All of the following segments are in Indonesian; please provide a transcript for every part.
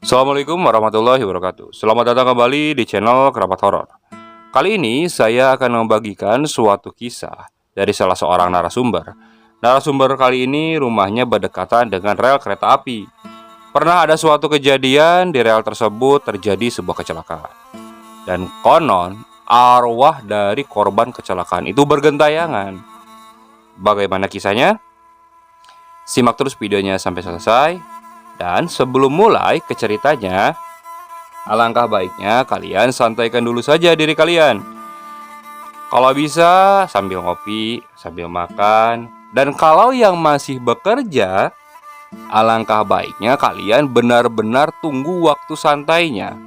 Assalamualaikum warahmatullahi wabarakatuh. Selamat datang kembali di channel Kerabat Horor. Kali ini saya akan membagikan suatu kisah dari salah seorang narasumber. Narasumber kali ini rumahnya berdekatan dengan rel kereta api. Pernah ada suatu kejadian di rel tersebut terjadi sebuah kecelakaan. Dan konon arwah dari korban kecelakaan itu bergentayangan. Bagaimana kisahnya? Simak terus videonya sampai selesai. Dan sebelum mulai ke ceritanya, alangkah baiknya kalian santaikan dulu saja diri kalian. Kalau bisa sambil ngopi, sambil makan. Dan kalau yang masih bekerja, alangkah baiknya kalian benar-benar tunggu waktu santainya,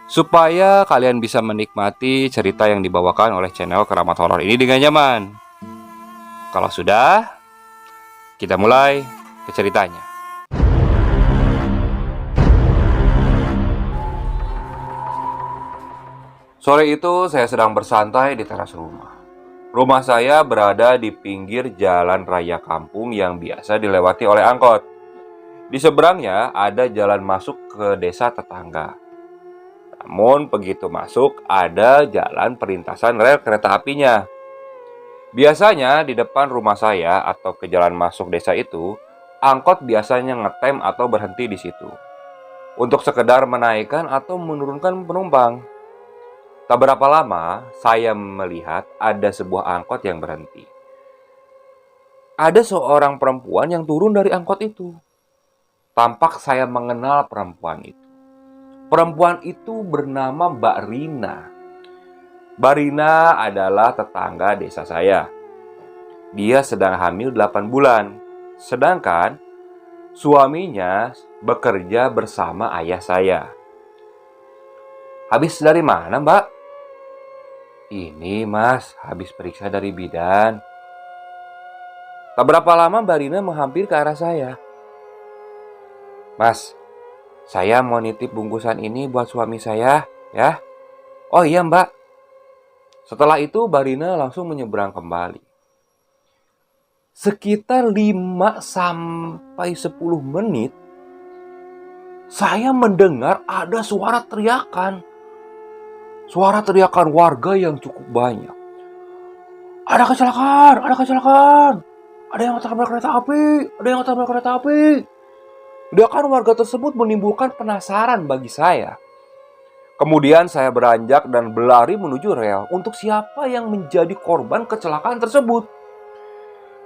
supaya kalian bisa menikmati cerita yang dibawakan oleh channel Keramat Horor ini dengan nyaman. Kalau sudah, kita mulai ke ceritanya. Sore itu saya sedang bersantai di teras rumah. Rumah saya berada di pinggir jalan raya kampung yang biasa dilewati oleh angkot. Di seberangnya ada jalan masuk ke desa tetangga. Namun begitu masuk ada jalan perlintasan rel kereta apinya. Biasanya di depan rumah saya atau ke jalan masuk desa itu, angkot biasanya ngetem atau berhenti di situ untuk sekedar menaikkan atau menurunkan penumpang. Tak berapa lama, saya melihat ada sebuah angkot yang berhenti. Ada seorang perempuan yang turun dari angkot itu. Tampak saya mengenal perempuan itu. Perempuan itu bernama Mbak Rina. Mbak Rina adalah tetangga desa saya. Dia sedang hamil 8 bulan. Sedangkan suaminya bekerja bersama ayah saya. Habis dari mana, Mbak? Ini mas, habis periksa dari bidan. Tak berapa lama Mbak Rina menghampir ke arah saya. Mas, saya mau nitip bungkusan ini buat suami saya, ya. Oh iya Mbak. Setelah itu Mbak Rina langsung menyeberang kembali. Sekitar 5 sampai 10 menit, saya mendengar ada suara teriakan. Suara teriakan warga yang cukup banyak. Ada kecelakaan, ada kecelakaan. Ada yang tertabrak kereta api, ada yang tertabrak kereta api. Teriakan warga tersebut menimbulkan penasaran bagi saya. Kemudian saya beranjak dan berlari menuju rel untuk siapa yang menjadi korban kecelakaan tersebut.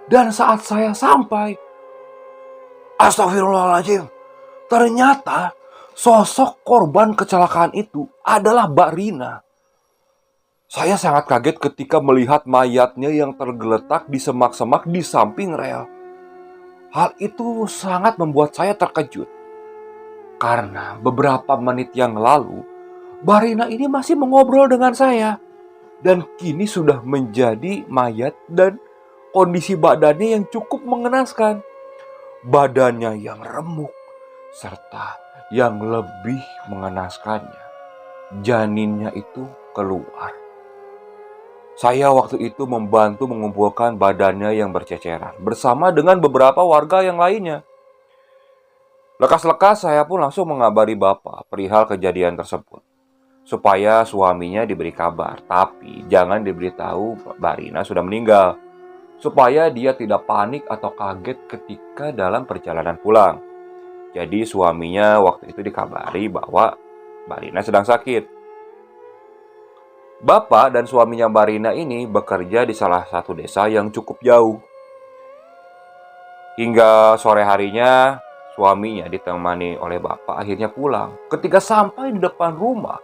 Dan saat saya sampai, astagfirullahaladzim, ternyata sosok korban kecelakaan itu adalah Mbak Rina. Saya sangat kaget ketika melihat mayatnya yang tergeletak di semak-semak di samping rel. Hal itu sangat membuat saya terkejut. Karena beberapa menit yang lalu, Mbak Rina ini masih mengobrol dengan saya. Dan kini sudah menjadi mayat dan kondisi badannya yang cukup mengenaskan. Badannya yang remuk, serta yang lebih mengenaskannya, janinnya itu keluar. Saya waktu itu membantu mengumpulkan badannya yang berceceran bersama dengan beberapa warga yang lainnya. Lekas-lekas saya pun langsung mengabari bapak perihal kejadian tersebut, supaya suaminya diberi kabar, tapi jangan diberitahu Mbak Rina sudah meninggal, supaya dia tidak panik atau kaget ketika dalam perjalanan pulang. Jadi suaminya waktu itu dikabari bahwa Mbak Rina sedang sakit. Bapak dan suaminya Mbak Rina ini bekerja di salah satu desa yang cukup jauh. Hingga sore harinya, suaminya ditemani oleh bapak akhirnya pulang. Ketika sampai di depan rumah,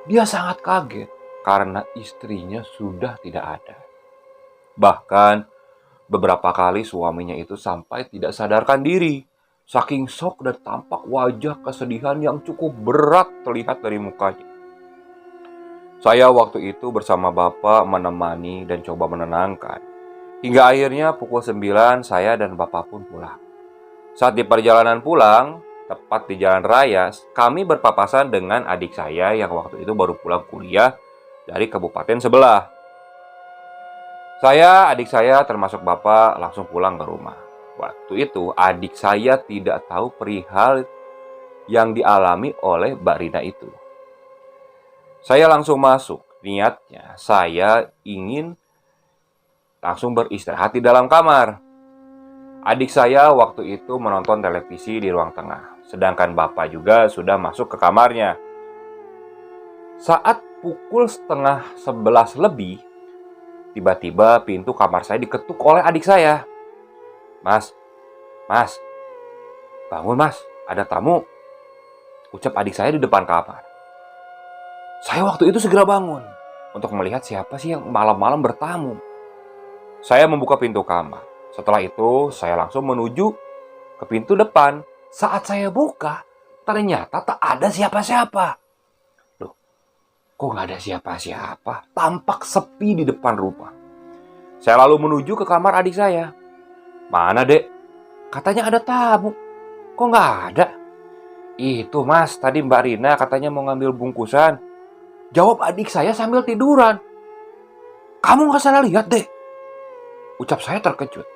dia sangat kaget karena istrinya sudah tidak ada. Bahkan beberapa kali suaminya itu sampai tidak sadarkan diri. Saking shock dan tampak wajah kesedihan yang cukup berat terlihat dari mukanya. Saya waktu itu bersama bapak menemani dan coba menenangkan. Hingga akhirnya pukul 9 saya dan bapak pun pulang. Saat di perjalanan pulang, tepat di jalan raya, kami berpapasan dengan adik saya yang waktu itu baru pulang kuliah dari kabupaten sebelah. Adik saya termasuk bapak langsung pulang ke rumah. Waktu itu adik saya tidak tahu perihal yang dialami oleh Mbak Rina itu. Saya langsung masuk. Niatnya saya ingin langsung beristirahat di dalam kamar. Adik saya waktu itu menonton televisi di ruang tengah, sedangkan bapak juga sudah masuk ke kamarnya. Saat pukul setengah 11 lebih, tiba-tiba pintu kamar saya diketuk oleh adik saya. Mas, bangun mas, ada tamu, ucap adik saya di depan kamar. Saya waktu itu segera bangun untuk melihat siapa sih yang malam-malam bertamu. Saya membuka pintu kamar. Setelah itu, saya langsung menuju ke pintu depan. Saat saya buka, ternyata tak ada siapa-siapa. Loh, kok gak ada siapa-siapa? Tampak sepi di depan rumah. Saya lalu menuju ke kamar adik saya. Mana, Dek? Katanya ada tamu. Kok gak ada? Itu, Mas. Tadi Mbak Rina katanya mau ngambil bungkusan. Jawab adik saya sambil tiduran. Kamu gak salah lihat, Dek? Ucap saya terkejut.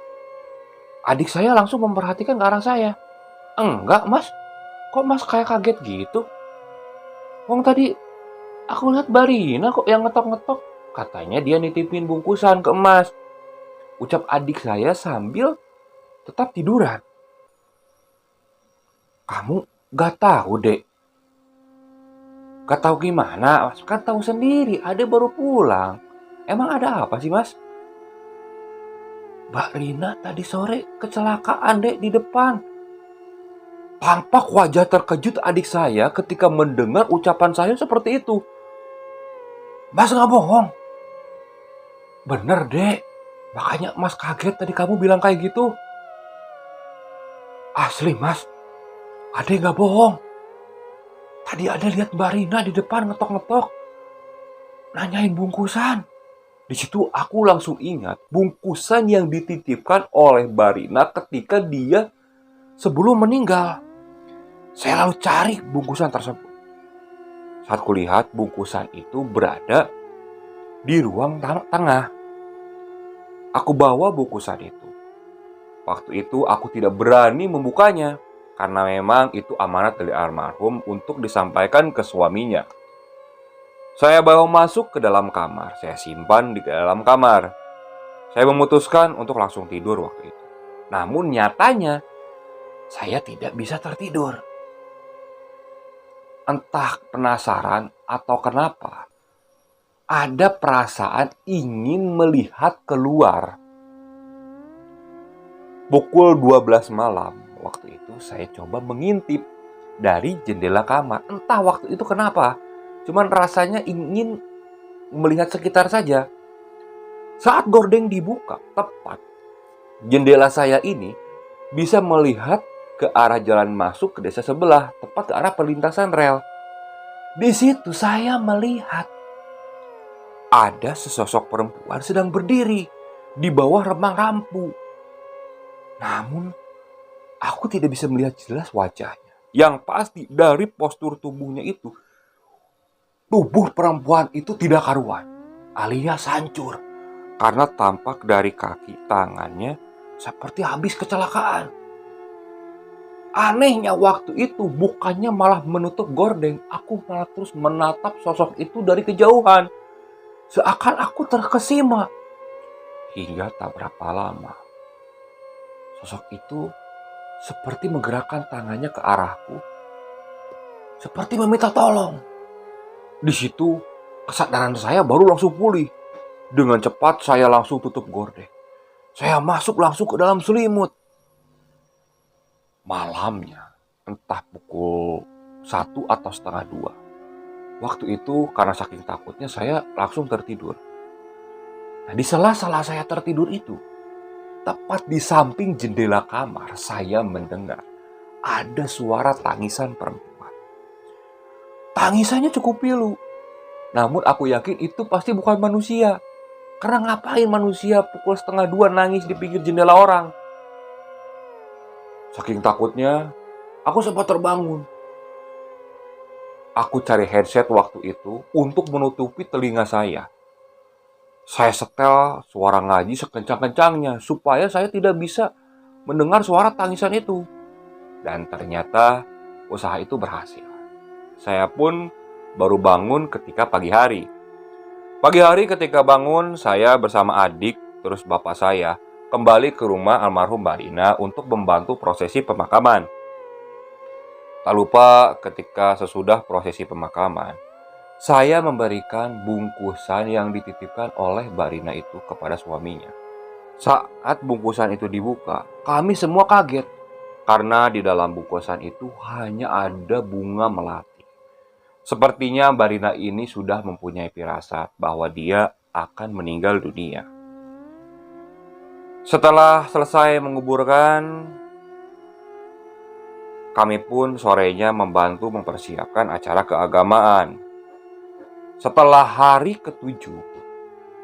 Adik saya langsung memperhatikan ke arah saya. Enggak, Mas. Kok Mas kayak kaget gitu? Wong tadi aku lihat Mbak Rina kok yang ngetok-ngetok. Katanya dia nitipin bungkusan ke Mas. Ucap adik saya sambil tetap tiduran. Kamu gak tahu, Dek? Gak tahu gimana? Mas kan tahu sendiri, Ade baru pulang. Emang ada apa sih, Mas? Mbak Rina tadi sore kecelakaan, Dek, di depan. Tampak wajah terkejut adik saya ketika mendengar ucapan saya seperti itu. Mas gak bohong. Bener, Dek. Makanya Mas kaget tadi kamu bilang kayak gitu. Asli, Mas. Ade gak bohong. Tadi Ade lihat Mbak Rina di depan ngetok-ngetok. Nanyain bungkusan. Di situ aku langsung ingat bungkusan yang dititipkan oleh Mbak Rina ketika dia sebelum meninggal. Saya lalu cari bungkusan tersebut. Saat kulihat bungkusan itu berada di ruang tengah. Aku bawa bungkusan itu. Waktu itu aku tidak berani membukanya karena memang itu amanat dari almarhum untuk disampaikan ke suaminya. Saya bawa masuk ke dalam kamar. Saya simpan di dalam kamar. Saya memutuskan untuk langsung tidur waktu itu. Namun nyatanya saya tidak bisa tertidur. Entah penasaran atau kenapa, ada perasaan ingin melihat keluar. Pukul 12 malam waktu itu saya coba mengintip dari jendela kamar. Entah waktu itu kenapa, cuman rasanya ingin melihat sekitar saja. Saat gorden dibuka, tepat jendela saya ini bisa melihat ke arah jalan masuk ke desa sebelah, tepat ke arah perlintasan rel. Di situ saya melihat ada sesosok perempuan sedang berdiri di bawah remang rampu. Namun, aku tidak bisa melihat jelas wajahnya. Yang pasti dari postur tubuhnya itu, tubuh perempuan itu tidak karuan, alias hancur. Karena tampak dari kaki tangannya seperti habis kecelakaan. Anehnya waktu itu bukannya malah menutup gorden, aku malah terus menatap sosok itu dari kejauhan. Seakan aku terkesima. Hingga tak berapa lama, sosok itu seperti menggerakkan tangannya ke arahku, seperti meminta tolong. Di situ kesadaran saya baru langsung pulih. Dengan cepat saya langsung tutup gorden. Saya masuk langsung ke dalam selimut. Malamnya, entah pukul 1 atau setengah 2. Waktu itu karena saking takutnya saya langsung tertidur. Nah, di sela-sela saya tertidur itu, tepat di samping jendela kamar, saya mendengar ada suara tangisan perempuan. Tangisannya cukup pilu. Namun aku yakin itu pasti bukan manusia. Karena ngapain manusia pukul setengah 2 nangis di pinggir jendela orang? Saking takutnya, aku sempat terbangun. Aku cari headset waktu itu untuk menutupi telinga saya. Saya setel suara ngaji sekencang-kencangnya supaya saya tidak bisa mendengar suara tangisan itu. Dan ternyata usaha itu berhasil. Saya pun baru bangun ketika pagi hari. Pagi hari ketika bangun, saya bersama adik terus bapak saya kembali ke rumah almarhum Mbak Rina untuk membantu prosesi pemakaman. Tak lupa ketika sesudah prosesi pemakaman, saya memberikan bungkusan yang dititipkan oleh Mbak Rina itu kepada suaminya. Saat bungkusan itu dibuka, kami semua kaget karena di dalam bungkusan itu hanya ada bunga melati. Sepertinya Mbak Rina ini sudah mempunyai firasat bahwa dia akan meninggal dunia. Setelah selesai menguburkan, kami pun sorenya membantu mempersiapkan acara keagamaan. Setelah hari ketujuh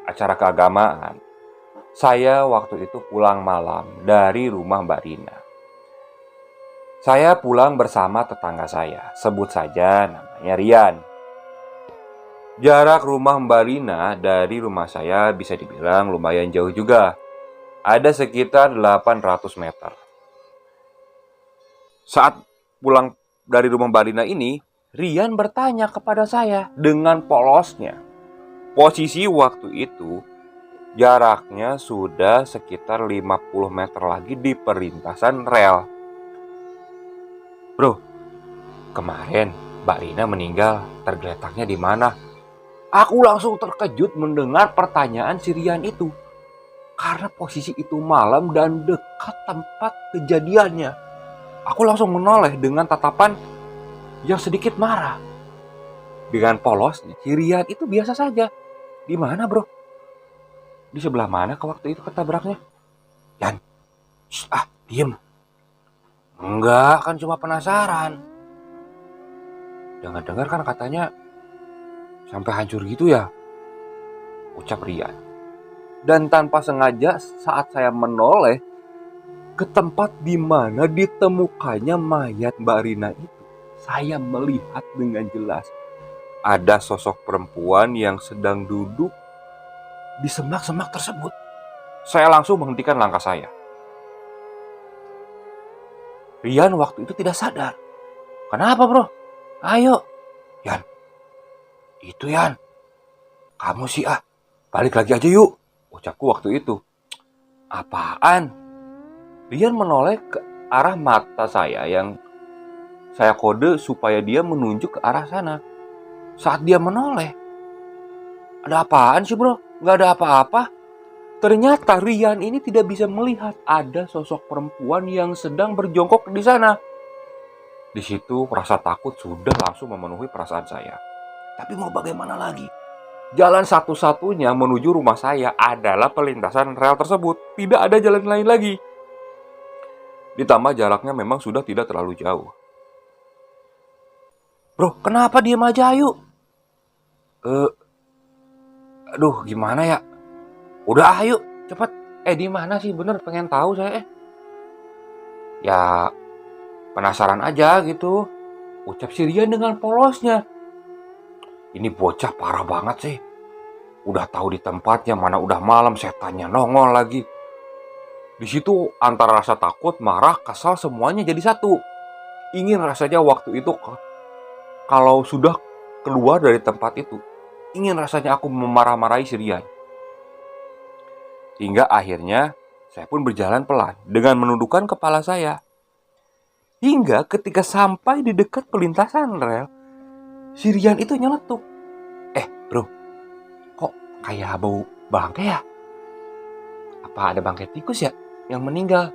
acara keagamaan, saya waktu itu pulang malam dari rumah Mbak Rina. Saya pulang bersama tetangga saya, sebut saja namanya Rian. Jarak rumah Mbak Rina dari rumah saya bisa dibilang lumayan jauh juga. Ada sekitar 800 meter. Saat pulang dari rumah Mbak Rina ini, Rian bertanya kepada saya dengan polosnya. Posisi waktu itu, jaraknya sudah sekitar 50 meter lagi di perlintasan rel. Bro, kemarin Mbak Rina meninggal, tergeletaknya di mana? Aku langsung terkejut mendengar pertanyaan si Rian itu. Karena posisi itu malam dan dekat tempat kejadiannya. Aku langsung menoleh dengan tatapan yang sedikit marah. Dengan polosnya, si Rian itu biasa saja. Di mana, bro? Di sebelah mana ke waktu itu ketabraknya? Yan, diem. Enggak, kan cuma penasaran. Dengar-dengar kan katanya sampai hancur gitu ya, ucap Rian. Dan tanpa sengaja saat saya menoleh ke tempat di mana ditemukannya mayat Mbak Rina itu, saya melihat dengan jelas ada sosok perempuan yang sedang duduk di semak-semak tersebut. Saya langsung menghentikan langkah saya. Rian waktu itu tidak sadar. Kenapa, bro? Ayo. Yan, itu Yan. Kamu sih balik lagi aja yuk, ucapku waktu itu. Apaan? Rian menoleh ke arah mata saya yang saya kode supaya dia menunjuk ke arah sana. Saat dia menoleh, ada apaan sih, bro? Gak ada apa-apa. Ternyata Rian ini tidak bisa melihat ada sosok perempuan yang sedang berjongkok di sana. Di situ rasa takut sudah langsung memenuhi perasaan saya. Tapi mau bagaimana lagi? Jalan satu-satunya menuju rumah saya adalah perlintasan rel tersebut. Tidak ada jalan lain lagi. Ditambah jaraknya memang sudah tidak terlalu jauh. Bro, kenapa diem aja yuk? Aduh, gimana ya? Udah ayo, cepet. Di mana sih? Bener pengen tahu saya. Ya, penasaran aja gitu, ucap si Rian dengan polosnya. Ini bocah parah banget sih. Udah tahu di tempatnya, mana udah malam, setannya nongol lagi. Di situ antara rasa takut, marah, kesal semuanya jadi satu. Ingin rasanya waktu itu kalau sudah keluar dari tempat itu, ingin rasanya aku memarah-marahi si Rian. Hingga akhirnya saya pun berjalan pelan dengan menundukkan kepala saya. Hingga ketika sampai di dekat perlintasan rel, si Rian itu nyeletuk. Bro, kok kayak bau bangke ya? Apa ada bangke tikus ya yang meninggal?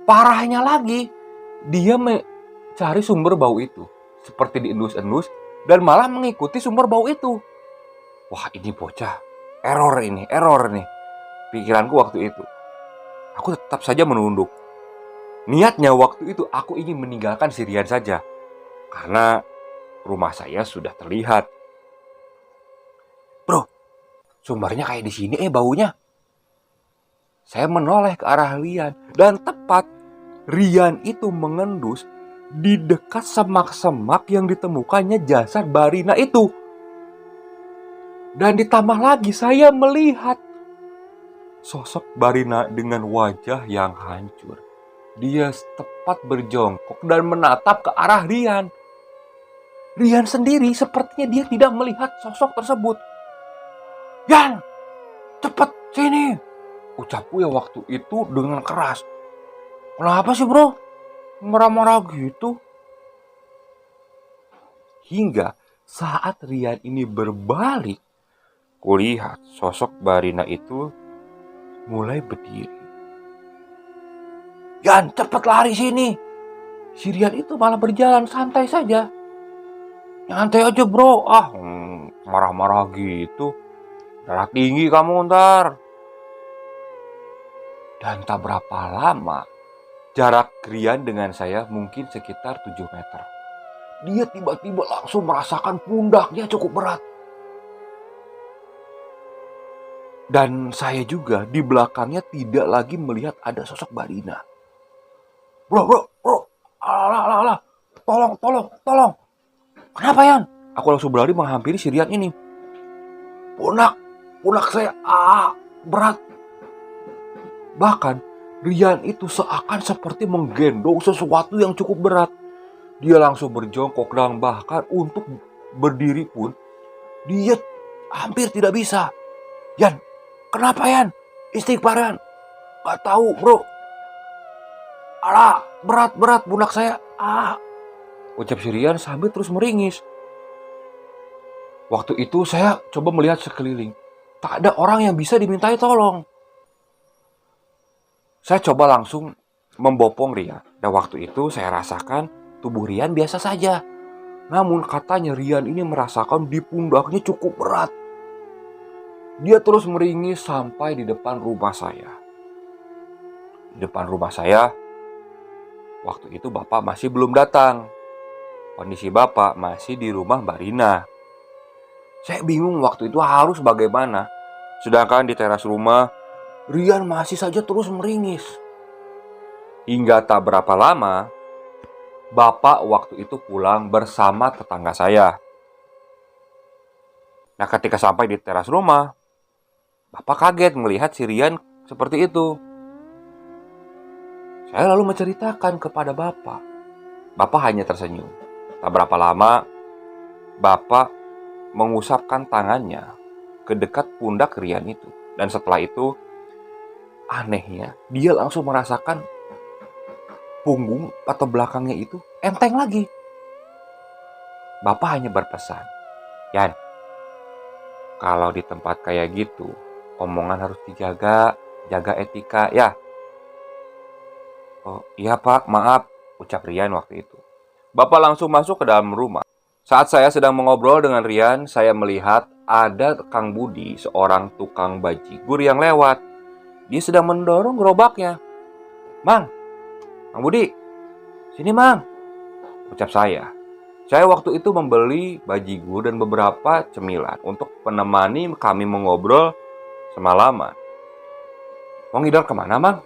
Parahnya lagi, dia mencari sumber bau itu, seperti diendus-endus, dan malah mengikuti sumber bau itu. Wah, ini bocah, error nih, pikiranku waktu itu. Aku tetap saja menunduk. Niatnya waktu itu aku ingin meninggalkan si Rian saja, karena rumah saya sudah terlihat. Bro, sumbernya kayak di sini baunya. Saya menoleh ke arah Rian, dan tepat Rian itu mengendus di dekat semak-semak yang ditemukannya jasad Mbak Rina itu. Dan ditambah lagi saya melihat sosok Mbak Rina dengan wajah yang hancur. Dia tepat berjongkok dan menatap ke arah Rian. Rian sendiri sepertinya dia tidak melihat sosok tersebut. "Yan, cepet sini!" ucapku ya waktu itu dengan keras. "Kenapa sih bro? Marah-marah gitu?" Hingga saat Rian ini berbalik, kulihat sosok Barina itu mulai berdiri. "Yan, cepet lari sini!" Si Rian itu malah berjalan santai saja. "Nyantai aja bro, marah-marah gitu. Darah tinggi kamu ntar." Dan tak berapa lama, jarak Rian dengan saya mungkin sekitar 7 meter. Dia tiba-tiba langsung merasakan pundaknya cukup berat. Dan saya juga di belakangnya tidak lagi melihat ada sosok Barina. Bro, alah, tolong. Kenapa Yan? Aku langsung berlari menghampiri si Rian ini. Pundak saya, berat. Bahkan Rian itu seakan seperti menggendong sesuatu yang cukup berat. Dia langsung berjongkok dan bahkan untuk berdiri pun dia hampir tidak bisa. "Yan, kenapa Yan? Istighfar Yan." "Gak tahu bro. Alah, berat pundak saya. Ucap si Rian sambil terus meringis. Waktu itu saya coba melihat sekeliling. Tak ada orang yang bisa dimintai tolong. Saya coba langsung membopong Rian. Dan waktu itu saya rasakan tubuh Rian biasa saja. Namun katanya Rian ini merasakan di pundaknya cukup berat. Dia terus meringis sampai di depan rumah saya. Di depan rumah saya, waktu itu Bapak masih belum datang. Kondisi Bapak masih di rumah Mbak Rina. Saya bingung waktu itu harus bagaimana. Sedangkan di teras rumah, Rian masih saja terus meringis. Hingga tak berapa lama, Bapak waktu itu pulang bersama tetangga saya. Nah, ketika sampai di teras rumah, Bapak kaget melihat si Rian seperti itu. Saya lalu menceritakan kepada Bapak. Bapak hanya tersenyum. Tak berapa lama, Bapak mengusapkan tangannya ke dekat pundak Rian itu. Dan setelah itu, anehnya, dia langsung merasakan punggung atau belakangnya itu enteng lagi. Bapak hanya berpesan, "Yan, kalau di tempat kayak gitu, omongan harus dijaga, jaga etika ya." "Oh iya Pak, maaf," ucap Rian waktu itu. Bapak langsung masuk ke dalam rumah. Saat saya sedang mengobrol dengan Rian, saya melihat ada Kang Budi, seorang tukang bajigur yang lewat. Dia sedang mendorong gerobaknya. Mang Budi, sini Mang," ucap saya. Saya waktu itu membeli bajigur dan beberapa cemilan untuk menemani kami mengobrol semalaman. "Mau ngidol kemana Mang?"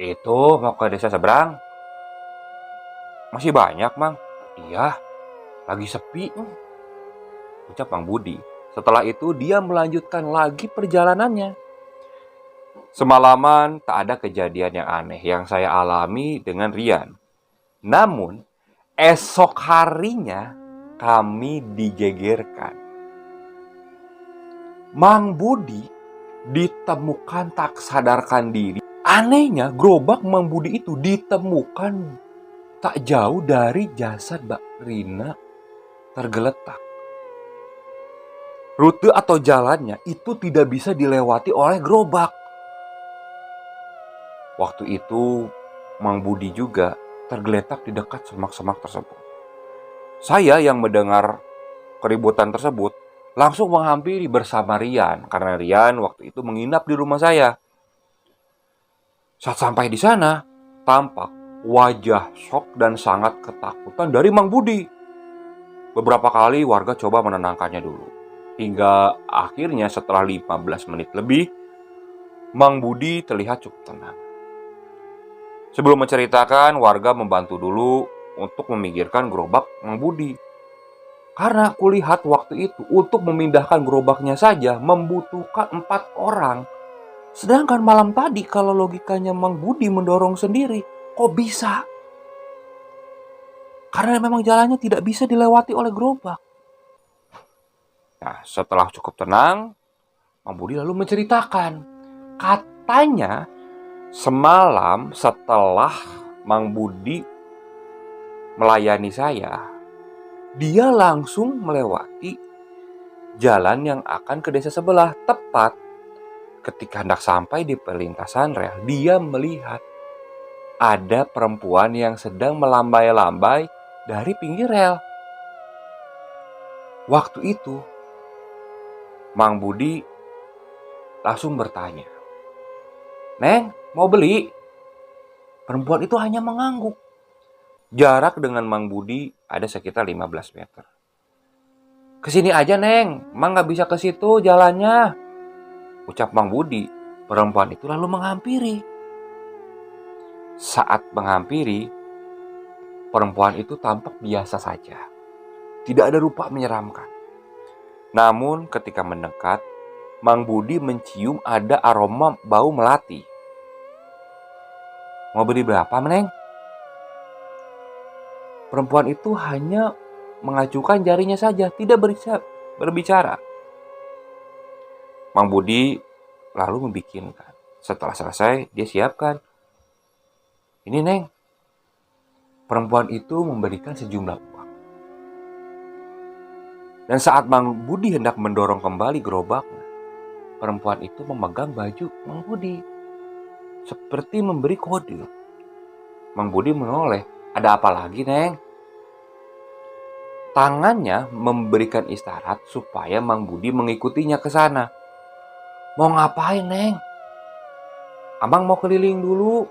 "Itu mau ke desa seberang." "Masih banyak Mang?" "Iya, lagi sepi," ucap Mang Budi. Setelah itu dia melanjutkan lagi perjalanannya. Semalaman tak ada kejadian yang aneh yang saya alami dengan Rian. Namun esok harinya kami digegerkan. Mang Budi ditemukan tak sadarkan diri. Anehnya gerobak Mang Budi itu ditemukan tak jauh dari jasad Mbak Rina tergeletak. Rute atau jalannya itu tidak bisa dilewati oleh gerobak. Waktu itu Mang Budi juga tergeletak di dekat semak-semak tersebut. Saya yang mendengar keributan tersebut langsung menghampiri bersama Rian, karena Rian waktu itu menginap di rumah saya. Saat sampai di sana, tampak wajah shock dan sangat ketakutan dari Mang Budi. Beberapa kali warga coba menenangkannya dulu. Hingga akhirnya setelah 15 menit lebih, Mang Budi terlihat cukup tenang. Sebelum menceritakan, warga membantu dulu untuk memikirkan gerobak Mang Budi. Karena kulihat waktu itu untuk memindahkan gerobaknya saja membutuhkan 4 orang. Sedangkan malam tadi kalau logikanya Mang Budi mendorong sendiri, Kok bisa? Karena memang jalannya tidak bisa dilewati oleh gerobak. Nah, setelah cukup tenang, Mang Budi lalu menceritakan. Katanya semalam setelah Mang Budi melayani saya, dia langsung melewati jalan yang akan ke desa sebelah. Tepat ketika hendak sampai di perlintasan rel, dia melihat ada perempuan yang sedang melambai-lambai dari pinggir rel. Waktu itu, Mang Budi langsung bertanya, "Neng, mau beli?" Perempuan itu hanya mengangguk. Jarak dengan Mang Budi ada sekitar 15 meter. "Kesini aja, Neng. Mang gak bisa ke situ jalannya," ucap Mang Budi. Perempuan itu lalu menghampiri. Saat menghampiri, perempuan itu tampak biasa saja. Tidak ada rupa menyeramkan. Namun ketika mendekat, Mang Budi mencium ada aroma bau melati. "Mau beli berapa, Neng?" Perempuan itu hanya mengacukan jarinya saja, tidak berbicara. Mang Budi lalu membikinkan. Setelah selesai, dia siapkan. "Ini, Neng." Perempuan itu memberikan sejumlah uang. Dan saat Mang Budi hendak mendorong kembali gerobaknya, perempuan itu memegang baju Mang Budi, seperti memberi kode. Mang Budi menoleh. "Ada apa lagi, Neng?" Tangannya memberikan isyarat supaya Mang Budi mengikutinya ke sana. "Mau ngapain, Neng?" "Abang mau keliling dulu."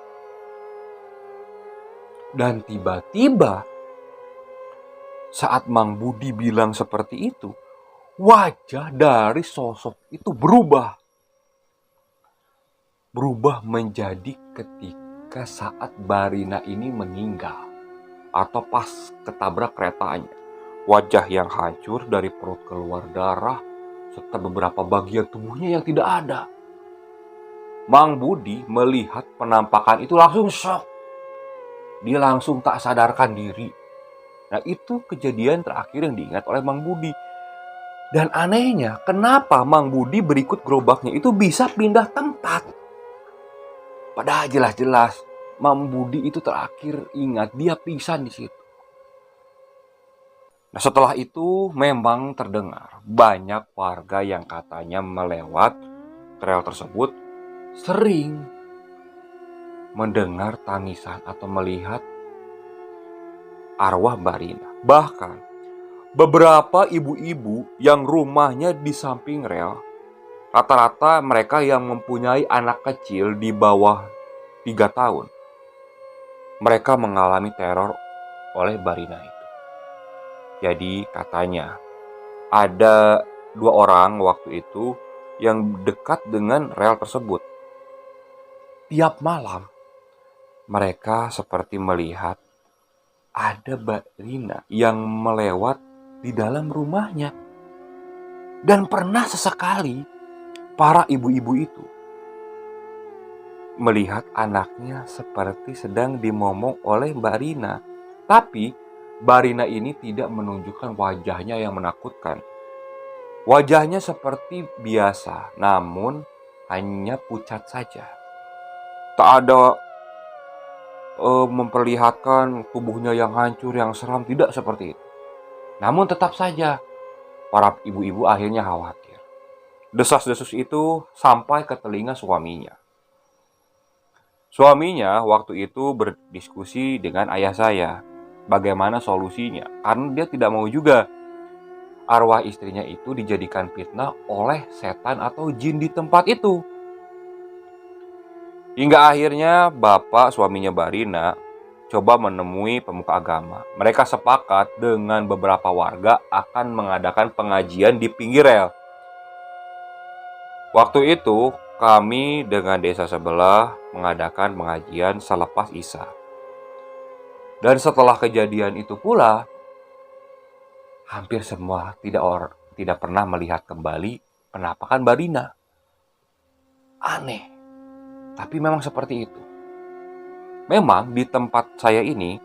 Dan tiba-tiba saat Mang Budi bilang seperti itu, wajah dari sosok itu berubah. Berubah menjadi ketika saat Barina ini meninggal atau pas ketabrak keretanya. Wajah yang hancur, dari perut keluar darah, serta beberapa bagian tubuhnya yang tidak ada. Mang Budi melihat penampakan itu langsung shock. Dia langsung tak sadarkan diri. Nah, itu kejadian terakhir yang diingat oleh Mang Budi. Dan anehnya, kenapa Mang Budi berikut gerobaknya itu bisa pindah tempat? Padahal jelas-jelas Mang Budi itu terakhir ingat dia pingsan di situ. Nah, setelah itu memang terdengar banyak warga yang katanya melewat rel tersebut sering mendengar tangisan atau melihat arwah Barina. Bahkan beberapa ibu-ibu yang rumahnya di samping rel, rata-rata mereka yang mempunyai anak kecil di bawah 3 tahun, mereka mengalami teror oleh Barina itu. Jadi katanya ada 2 orang waktu itu yang dekat dengan rel tersebut. Tiap malam mereka seperti melihat ada Barina yang melewat di dalam rumahnya. Dan pernah sesekali para ibu-ibu itu melihat anaknya seperti sedang dimomong oleh Barina. Tapi Barina ini tidak menunjukkan wajahnya yang menakutkan. Wajahnya seperti biasa, namun hanya pucat saja. Tak ada memperlihatkan tubuhnya yang hancur, yang seram, tidak seperti itu. Namun tetap saja para ibu-ibu akhirnya khawatir. Desas-desus itu sampai ke telinga suaminya. Suaminya waktu itu berdiskusi dengan ayah saya bagaimana solusinya, karena dia tidak mau juga arwah istrinya itu dijadikan fitnah oleh setan atau jin di tempat itu. Hingga akhirnya bapak suaminya Barina coba menemui pemuka agama. Mereka sepakat dengan beberapa warga akan mengadakan pengajian di pinggir rel. Waktu itu kami dengan desa sebelah mengadakan pengajian selepas Isya. Dan setelah kejadian itu pula, hampir semua tidak pernah melihat kembali penampakan Barina. Aneh, tapi memang seperti itu. Memang di tempat saya ini,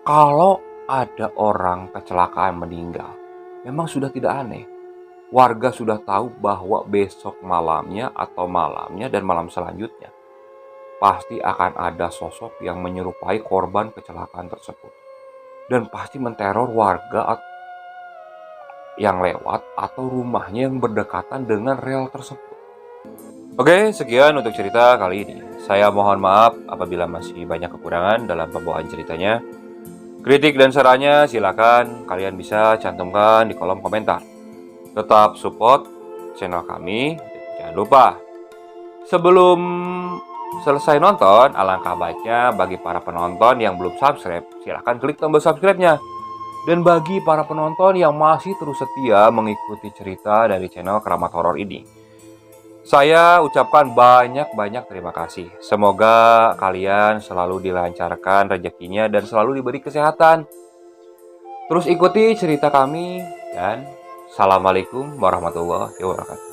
kalau ada orang kecelakaan meninggal, memang sudah tidak aneh. Warga sudah tahu bahwa besok malamnya atau malamnya dan malam selanjutnya pasti akan ada sosok yang menyerupai korban kecelakaan tersebut. Dan pasti menteror warga yang lewat atau rumahnya yang berdekatan dengan rel tersebut. Oke, sekian untuk cerita kali ini. Saya mohon maaf apabila masih banyak kekurangan dalam pembawaan ceritanya. Kritik dan sarannya silakan kalian bisa cantumkan di kolom komentar. Tetap support channel kami. Jangan lupa, sebelum selesai nonton, alangkah baiknya bagi para penonton yang belum subscribe, silahkan klik tombol subscribe-nya. Dan bagi para penonton yang masih terus setia mengikuti cerita dari channel Keramat Horor ini, saya ucapkan banyak-banyak terima kasih. Semoga kalian selalu dilancarkan rezekinya dan selalu diberi kesehatan. Terus ikuti cerita kami dan Assalamualaikum warahmatullahi wabarakatuh.